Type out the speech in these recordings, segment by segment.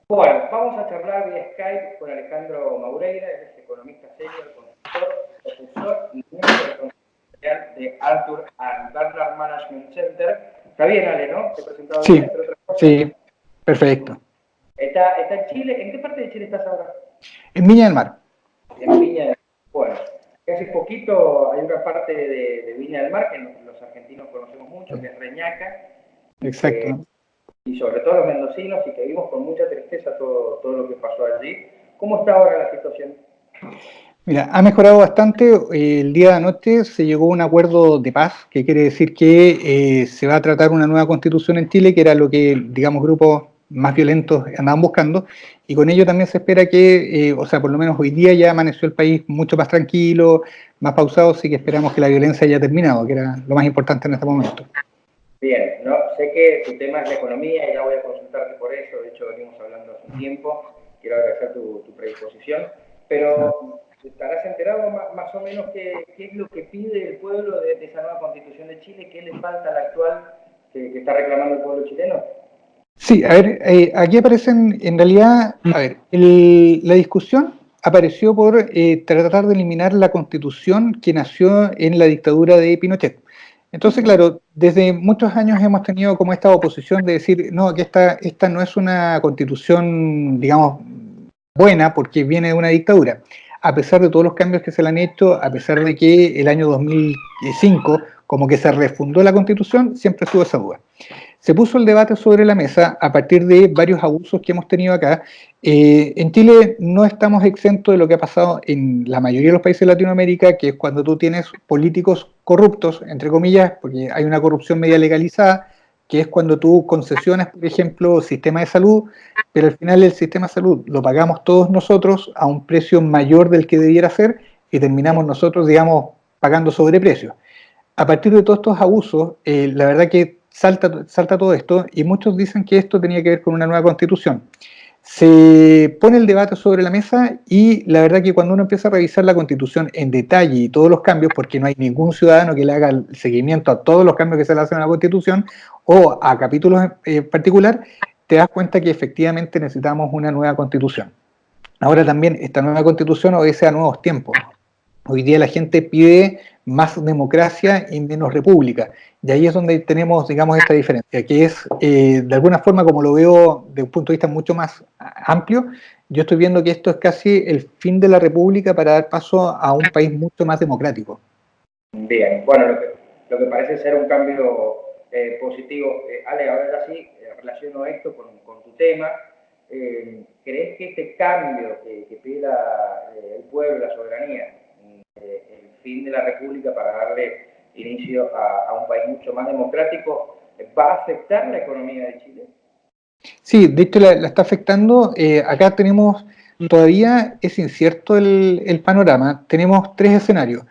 Bueno, vamos a charlar vía Skype con Alejandro Maureira, él es economista senior, consultor, profesor y miembro del Consejo General de Arthur and Bernard Management Center. Está bien, Ale, ¿no? Te he presentado bien, entre otras cosas. Sí, perfecto. Está en Chile. ¿En qué parte de Chile estás ahora? En Viña del Mar. En Viña del Mar. Bueno, hace poquito hay una parte de Viña del Mar que los argentinos conocemos mucho, que es Reñaca. Exacto. Y sobre todo los mendocinos, y que vimos con mucha tristeza todo lo que pasó allí. ¿Cómo está ahora la situación? Mira, ha mejorado bastante. El día de anoche se llegó a un acuerdo de paz, que quiere decir que se va a tratar una nueva constitución en Chile, que era lo que, digamos, grupos más violentos andaban buscando, y con ello también se espera que, o sea, por lo menos hoy día ya amaneció el país mucho más tranquilo, más pausado, así que esperamos que la violencia haya terminado, que era lo más importante en este momento. Bien, no, sé que tu tema es la economía y ya voy a consultarte por eso, de hecho venimos hablando hace un tiempo, quiero agradecer tu predisposición, pero estarás enterado más o menos qué es lo que pide el pueblo de esa nueva constitución de Chile, qué le falta a la actual que está reclamando el pueblo chileno. Sí, a ver, aquí aparecen, en realidad, a ver, la discusión apareció por tratar de eliminar la constitución que nació en la dictadura de Pinochet. Entonces, claro, desde muchos años hemos tenido como esta oposición de decir, no, que esta no es una constitución, digamos, buena porque viene de una dictadura. A pesar de todos los cambios que se le han hecho, a pesar de que el año 2005 como que se refundó la constitución, siempre estuvo esa duda. Se puso el debate sobre la mesa a partir de varios abusos que hemos tenido acá. En Chile no estamos exentos de lo que ha pasado en la mayoría de los países de Latinoamérica, que es cuando tú tienes políticos corruptos, entre comillas, porque hay una corrupción media legalizada, que es cuando tú concesionas, por ejemplo, sistema de salud, pero al final el sistema de salud lo pagamos todos nosotros a un precio mayor del que debiera ser y terminamos nosotros, digamos, pagando sobreprecios. A partir de todos estos abusos, la verdad que salta todo esto y muchos dicen que esto tenía que ver con una nueva constitución. Se pone el debate sobre la mesa y la verdad que cuando uno empieza a revisar la constitución en detalle y todos los cambios, porque no hay ningún ciudadano que le haga el seguimiento a todos los cambios que se le hacen a la constitución o a capítulos en particular, te das cuenta que efectivamente necesitamos una nueva constitución. Ahora también esta nueva constitución obedece a nuevos tiempos. Hoy día la gente pide más democracia y menos república. Y ahí es donde tenemos, digamos, esta diferencia, que es, de alguna forma, como lo veo de un punto de vista mucho más amplio, yo estoy viendo que esto es casi el fin de la república para dar paso a un país mucho más democrático. Bien, bueno, lo que parece ser un cambio positivo. Ale, ahora ya sí, relaciono esto con tu tema. ¿Crees que este cambio que pide el pueblo, la soberanía, el fin de la república para darle inicio a un país mucho más democrático, va a afectar la economía de Chile? Sí, de hecho la está afectando. Acá todavía es incierto el panorama. Tenemos tres escenarios.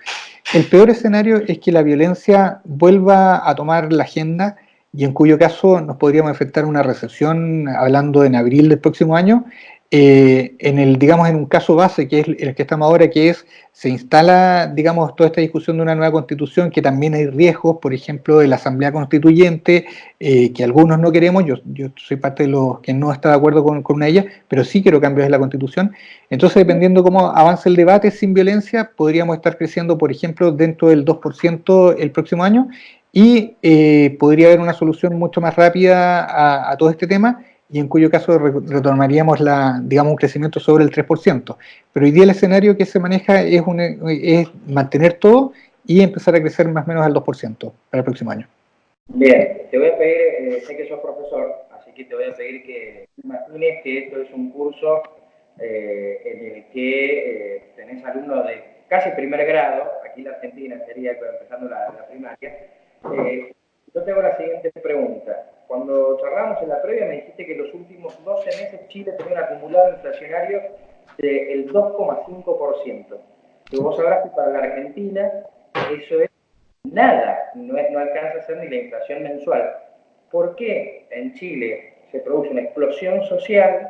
El peor escenario es que la violencia vuelva a tomar la agenda y en cuyo caso nos podríamos enfrentar a una recesión, hablando en abril del próximo año. Digamos, en un caso base, que es el que estamos ahora, que es, se instala, digamos, toda esta discusión de una nueva constitución, que también hay riesgos, por ejemplo, de la Asamblea Constituyente, que algunos no queremos. Yo soy parte de los que no está de acuerdo con ella, pero sí quiero cambios en la Constitución. Entonces, dependiendo cómo avance el debate sin violencia, podríamos estar creciendo, por ejemplo, dentro del 2% el próximo año, y podría haber una solución mucho más rápida a todo este tema, y en cuyo caso retomaríamos digamos, un crecimiento sobre el 3%. Pero hoy día el escenario que se maneja es mantener todo y empezar a crecer más o menos al 2% para el próximo año. Bien, te voy a pedir, sé que sos profesor, así que te voy a pedir que imagines que esto es un curso en el que tenés alumnos de casi primer grado, aquí en la Argentina sería empezando la primaria. Yo te hago la siguiente pregunta. Cuando charlamos en la previa me dijiste que los últimos 12 meses Chile tenía un acumulado inflacionario del 2,5%. Que vos sabrás que para la Argentina eso es nada, no alcanza a ser ni la inflación mensual. ¿Por qué en Chile se produce una explosión social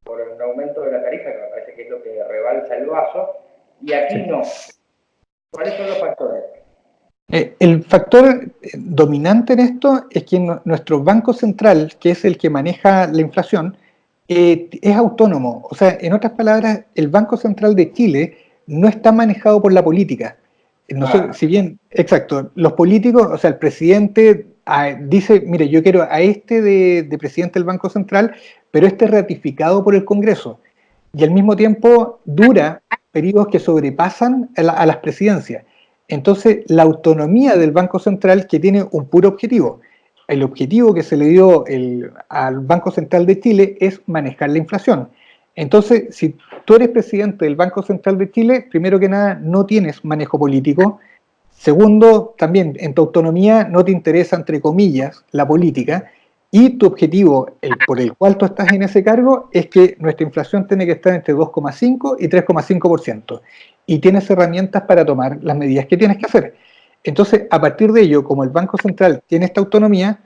por un aumento de la tarifa, que me parece que es lo que rebalsa el vaso, y aquí no? ¿Cuáles son los factores? El factor dominante en esto es que nuestro Banco Central, que es el que maneja la inflación, Es autónomo. O sea, en otras palabras, el Banco Central de Chile no está manejado por la política. Ah, Si bien, exacto, los políticos, o sea, el presidente dice, mire, yo quiero a este de presidente del Banco Central, pero este es ratificado por el Congreso. Y al mismo tiempo dura periodos que sobrepasan a las presidencias. Entonces, la autonomía del Banco Central, que tiene un puro objetivo, el objetivo que se le dio al Banco Central de Chile es manejar la inflación. Entonces, si tú eres presidente del Banco Central de Chile, primero que nada, no tienes manejo político. Segundo, también en tu autonomía no te interesa, entre comillas, la política. Y tu objetivo, por el cual tú estás en ese cargo, es que nuestra inflación tiene que estar entre 2,5 y 3,5%. Y tienes herramientas para tomar las medidas que tienes que hacer. Entonces, a partir de ello, como el Banco Central tiene esta autonomía,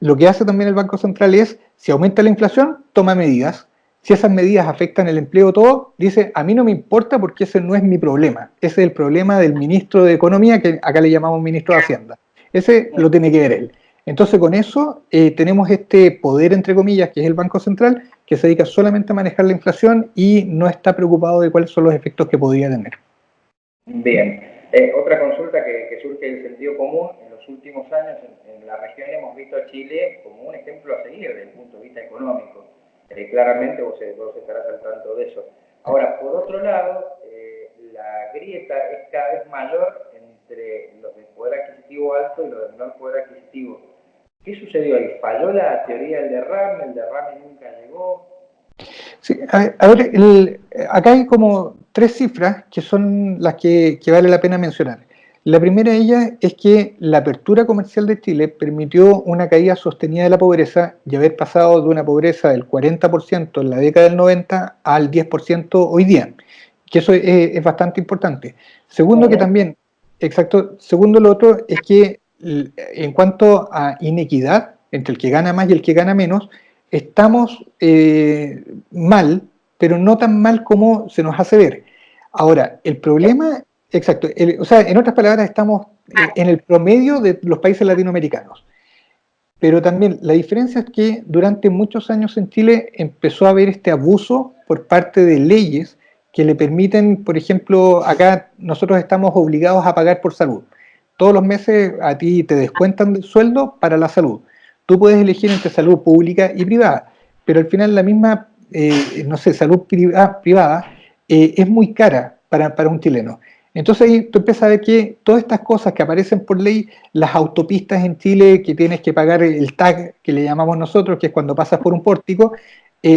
lo que hace también el Banco Central es, si aumenta la inflación, toma medidas. Si esas medidas afectan el empleo todo, dice, a mí no me importa porque ese no es mi problema. Ese es el problema del ministro de Economía, que acá le llamamos ministro de Hacienda. Ese lo tiene que ver él. Entonces, con eso tenemos este poder, entre comillas, que es el Banco Central, que se dedica solamente a manejar la inflación y no está preocupado de cuáles son los efectos que podría tener. bien. Otra consulta que surge del sentido común, en los últimos años en la región hemos visto a Chile como un ejemplo a seguir desde el punto de vista económico. Claramente vos estarás al tanto de eso. Ahora, por otro lado, la grieta es cada vez mayor entre los de poder adquisitivo alto y los de menor poder adquisitivo. ¿Qué sucedió ahí? ¿Falló la teoría del derrame? ¿El derrame nunca llegó? Sí, acá hay como tres cifras que son las que vale la pena mencionar. La primera de ellas es que la apertura comercial de Chile permitió una caída sostenida de la pobreza y haber pasado de una pobreza del 40% en la década del 90 al 10% hoy día, que eso es bastante importante. Segundo que también, exacto, segundo lo otro es que en cuanto a inequidad entre el que gana más y el que gana menos, estamos mal, pero no tan mal como se nos hace ver. Ahora, el problema, exacto, o sea, en otras palabras, estamos en el promedio de los países latinoamericanos. Pero también la diferencia es que durante muchos años en Chile empezó a haber este abuso por parte de leyes que le permiten, por ejemplo, acá nosotros estamos obligados a pagar por salud. Todos los meses a ti te descuentan del sueldo para la salud. Tú puedes elegir entre salud pública y privada, pero al final la misma, no sé, salud privada es muy cara para un chileno. Entonces ahí tú empiezas a ver que todas estas cosas que aparecen por ley, las autopistas en Chile que tienes que pagar el tag que le llamamos nosotros, que es cuando pasas por un pórtico,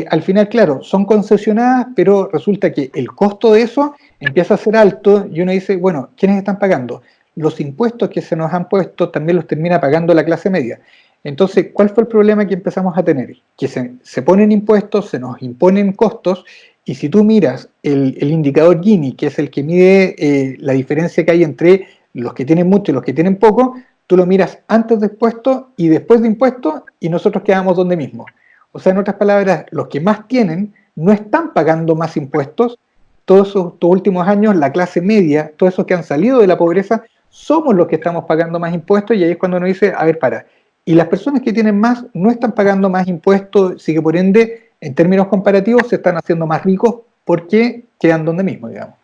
al final, claro, son concesionadas, pero resulta que el costo de eso empieza a ser alto y uno dice, bueno, ¿quiénes están pagando? Los impuestos que se nos han puesto también los termina pagando la clase media. Entonces, ¿cuál fue el problema que empezamos a tener? Que se ponen impuestos, se nos imponen costos, y si tú miras el indicador Gini, que es el que mide la diferencia que hay entre los que tienen mucho y los que tienen poco, tú lo miras antes de impuestos y después de impuestos y nosotros quedamos donde mismo. O sea, en otras palabras, los que más tienen no están pagando más impuestos. Todos estos últimos años, la clase media, todos esos que han salido de la pobreza, somos los que estamos pagando más impuestos y ahí es cuando uno dice, a ver, para. Y las personas que tienen más no están pagando más impuestos, así que por ende, en términos comparativos, se están haciendo más ricos porque quedan donde mismo, digamos.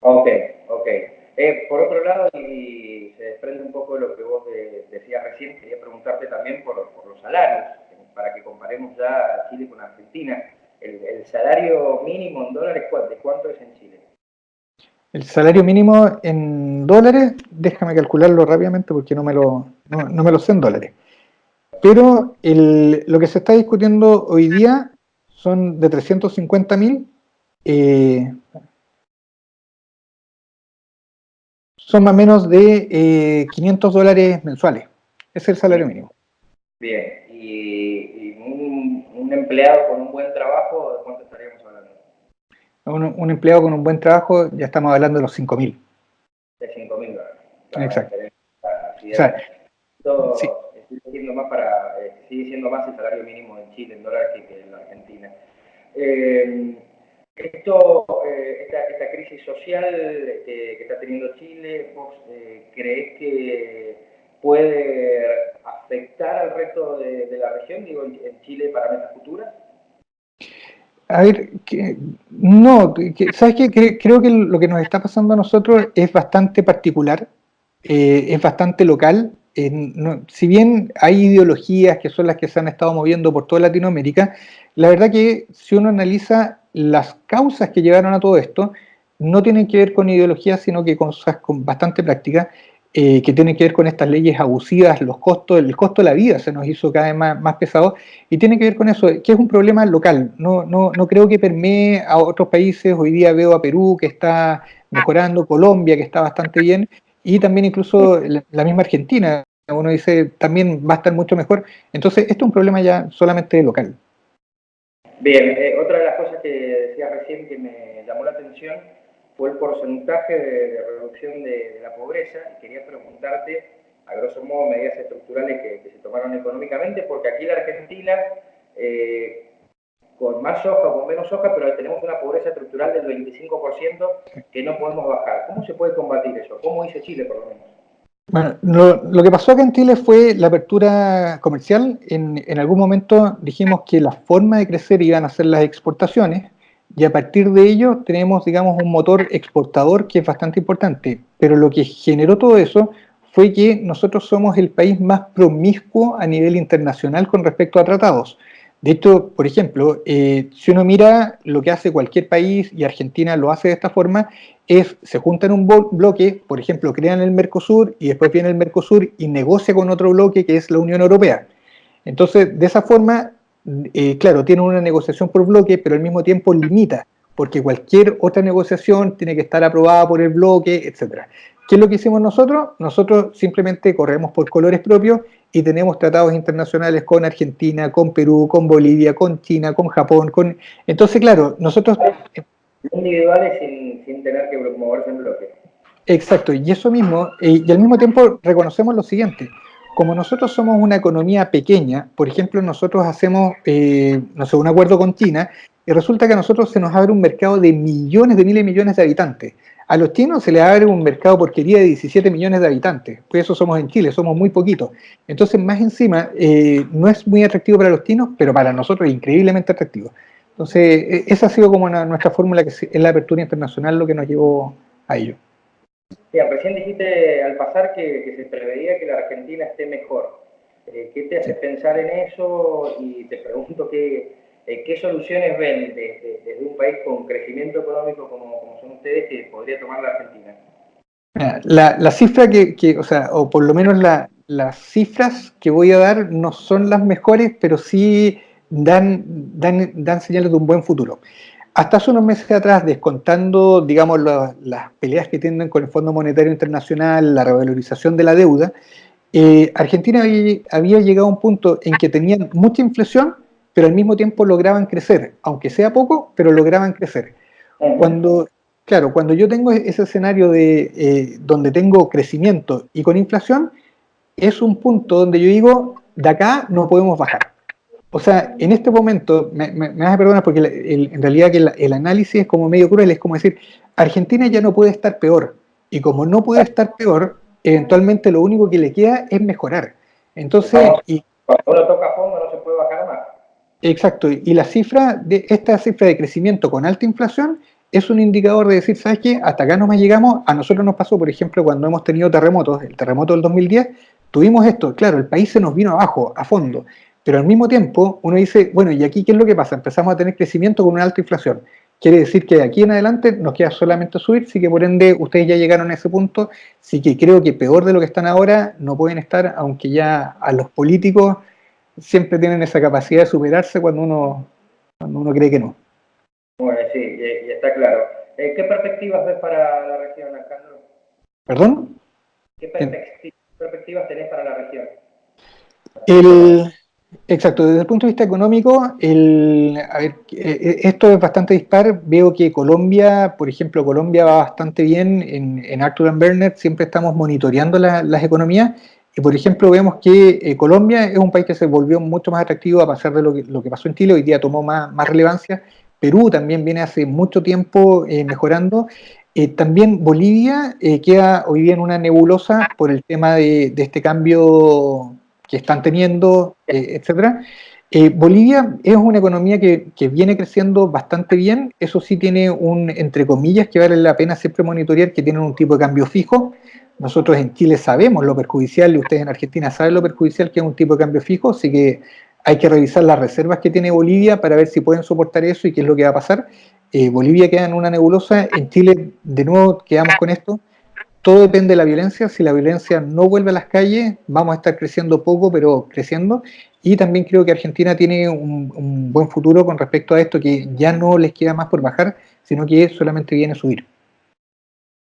Ok, ok. Por otro lado, y se desprende un poco de lo que vos decías recién, quería preguntarte también por los salarios, para que comparemos ya Chile con Argentina. El salario mínimo en dólares, ¿de cuánto es en Chile? El salario mínimo en dólares, déjame calcularlo rápidamente porque no me lo sé en dólares. Pero lo que se está discutiendo hoy día son de 350.000, eh, son más o menos de $500 mensuales. Ese es el salario mínimo. Bien, y un empleado con un buen trabajo, ¿de cuánto estaríamos hablando? Un empleado con un buen trabajo, ya estamos hablando de los 5.000. De $5.000. Claro, Exacto. así O sea, es. sí. Esto sigue siendo más el salario mínimo en Chile, en dólares, que en la Argentina. Eh, esta crisis social que está teniendo Chile, ¿vos creés que puede afectar al resto de la región, digo, en Chile para metas futuras? A ver, no, ¿sabes qué? Creo que lo que nos está pasando a nosotros es bastante particular, es bastante local. Si bien hay ideologías que son las que se han estado moviendo por toda Latinoamérica, la verdad que si uno analiza las causas que llevaron a todo esto, no tienen que ver con ideologías, sino que con cosas con bastante práctica, que tienen que ver con estas leyes abusivas, los costos, el costo de la vida se nos hizo cada vez más pesado, y tiene que ver con eso, que es un problema local. No creo que permee a otros países. Hoy día veo a Perú que está mejorando, Colombia que está bastante bien, y también incluso la misma Argentina, uno dice, también va a estar mucho mejor. Entonces, esto es un problema ya solamente local. Bien, otra de las cosas que decía recién que me llamó la atención fue el porcentaje de reducción de la pobreza, y quería preguntarte, a grosso modo, medidas estructurales que se tomaron económicamente, porque aquí en la Argentina, con más soja o con menos soja, pero tenemos una pobreza estructural del 25% que no podemos bajar. ¿Cómo se puede combatir eso? ¿Cómo hizo Chile, por lo menos? Bueno, lo que pasó acá en Chile fue la apertura comercial. En algún momento dijimos que la forma de crecer iban a ser las exportaciones, y a partir de ello tenemos, digamos, un motor exportador que es bastante importante. Pero lo que generó todo eso fue que nosotros somos el país más promiscuo a nivel internacional con respecto a tratados. De hecho, por ejemplo, si uno mira lo que hace cualquier país, y Argentina lo hace de esta forma, se juntan un bloque, por ejemplo, crean el Mercosur, y después viene el Mercosur y negocia con otro bloque que es la Unión Europea. Entonces, de esa forma, claro, tiene una negociación por bloque, pero al mismo tiempo limita, porque cualquier otra negociación tiene que estar aprobada por el bloque, etcétera. ¿Qué es lo que hicimos nosotros? Nosotros simplemente corremos por colores propios y tenemos tratados internacionales con Argentina, con Perú, con Bolivia, con China, con Japón. Entonces, claro, nosotros... Individuales sin tener que moverse en bloque. Exacto, y eso mismo, y al mismo tiempo reconocemos lo siguiente: como nosotros somos una economía pequeña, por ejemplo, nosotros hacemos, no sé, un acuerdo con China, y resulta que a nosotros se nos abre un mercado de millones, de miles y millones de habitantes. A los chinos se les abre un mercado porquería de 17 millones de habitantes, pues eso somos en Chile, somos muy poquitos. Entonces, más encima, no es muy atractivo para los chinos, pero para nosotros es increíblemente atractivo. Entonces, esa ha sido como nuestra fórmula, que es la apertura internacional, lo que nos llevó a ello. Bien, recién dijiste al pasar que se preveía que la Argentina esté mejor. ¿Qué te hace pensar en eso? Y te pregunto qué soluciones ven desde un país con crecimiento económico como son ustedes que podría tomar la Argentina. La cifra o sea, o por lo menos las cifras que voy a dar no son las mejores, pero sí dan señales de un buen futuro. Hasta hace unos meses atrás, descontando, digamos, las peleas que tienen con el Fondo Monetario Internacional, la revalorización de la deuda, Argentina había llegado a un punto en que tenían mucha inflación, pero al mismo tiempo lograban crecer, aunque sea poco, pero lograban crecer. Cuando, claro, cuando yo tengo ese escenario donde tengo crecimiento y con inflación, es un punto donde yo digo, de acá no podemos bajar. O sea, en este momento, me vas a perdonar porque en realidad que el análisis es como medio cruel, es como decir, Argentina ya no puede estar peor, y como no puede estar peor, eventualmente lo único que le queda es mejorar. Entonces, cuando uno toca fondo no se puede bajar más. exacto, y esta cifra de crecimiento con alta inflación es un indicador de decir, ¿sabes qué? Hasta acá nomás llegamos. A nosotros nos pasó, por ejemplo, cuando hemos tenido terremotos, el terremoto del 2010, tuvimos esto, claro, el país se nos vino abajo, a fondo, pero al mismo tiempo uno dice, bueno, ¿y aquí qué es lo que pasa? Empezamos a tener crecimiento con una alta inflación. Quiere decir que de aquí en adelante nos queda solamente subir, sí que por ende ustedes ya llegaron a ese punto, sí que creo que peor de lo que están ahora no pueden estar, aunque ya a los políticos siempre tienen esa capacidad de superarse cuando uno cree que no. Bueno, sí, y está claro. ¿Qué perspectivas ves para la región, Alejandro? ¿Perdón? ¿Qué perspectivas tenés para la región? Exacto, desde el punto de vista económico, a ver, esto es bastante dispar. Veo que Colombia, por ejemplo, Colombia va bastante bien en Arthur and Bernard, siempre estamos monitoreando las economías, y por ejemplo vemos que Colombia es un país que se volvió mucho más atractivo a pesar de lo que pasó en Chile. Hoy día tomó más relevancia. Perú también viene hace mucho tiempo mejorando. También Bolivia queda hoy día en una nebulosa por el tema de este cambio que están teniendo, etcétera. Bolivia es una economía que viene creciendo bastante bien, eso sí tiene un, entre comillas, que vale la pena siempre monitorear, que tienen un tipo de cambio fijo. Nosotros en Chile sabemos lo perjudicial y ustedes en Argentina saben lo perjudicial que es un tipo de cambio fijo, así que hay que revisar las reservas que tiene Bolivia para ver si pueden soportar eso y qué es lo que va a pasar. Bolivia queda en una nebulosa, en Chile de nuevo quedamos con esto. Todo depende de la violencia. Si la violencia no vuelve a las calles, vamos a estar creciendo poco, pero creciendo. Y también creo que Argentina tiene un buen futuro con respecto a esto, que ya no les queda más por bajar, sino que solamente viene a subir.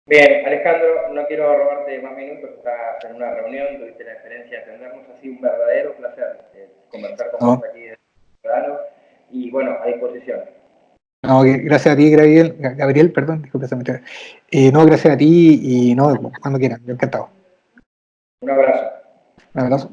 Bien, Alejandro, no quiero robarte más minutos, estás en una reunión, tuviste la experiencia de atendernos, ha sido un verdadero placer conversar con vos No, aquí de Ciudadano, y bueno, a disposición. no, gracias a ti, Gabriel, perdón, disculpe, no, gracias a ti y no, cuando quieran, yo encantado. Un abrazo. Un abrazo.